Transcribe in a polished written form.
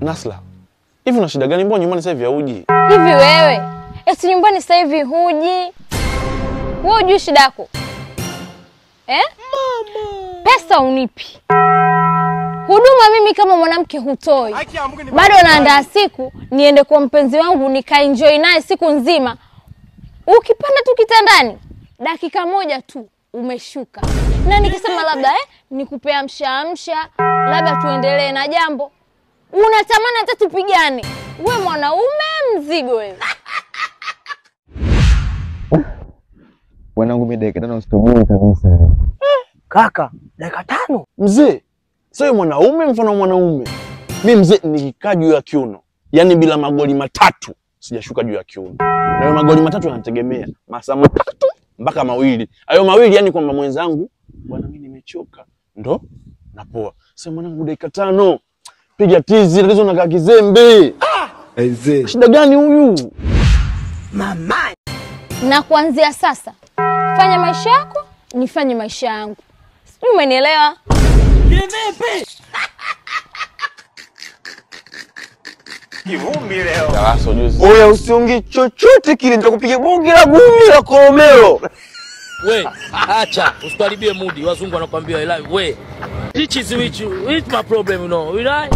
Nasla, hivi una shida gani? Mbona nyumbani sasa hivi hauji? Hivi wewe, eti nyumbani sasa hivi huji? Wewe hujui shida yako? Mama. Pesa unipi. Huduma mimi kama mwanamke hutoi. Bado naandaa siku niende kwa mpenzi wangu nikaenjoy naye siku nzima. Ukipanda tu kitandani, dakika moja tu umeshuka. Na nikisema labda nikupe amsha, labda tuendelee na jambo, unatamani hata tupigane. Wewe mwanaume mzigo wewe. Wanangu mimi dakika 5 usitoboi kabisa. Kaka, dakika 5? Mzee, sio mwanaume mfano mwanaume. Mimi mzee nikikaa juu ya kiuno, yani bila magoli matatu sijashuka juu ya kiuno. Na hayo magoli matatu yanategemea masaa 3 mpaka 2. Hayo 2 yani kwamba mwenzangu, bwana mimi nimechoka, ndo napoa. Sasa mwanangu dakika 5. Piga tizi, tatizo na kaka kizembe. Aizee. Shida gani huyu? Mama. Na kuanzia sasa, fanya maisha yako, nifanye maisha yangu. Sijui umenielewa? Kivipi? Kivumbi leo. Darasa juzi. Oya usiongee chochote kile, nitakupiga bonge la gumi la Koromelo. We, acha, usikaribie mudi. Wazungu wanakuambia I love we. This is which my problem, you know. You know?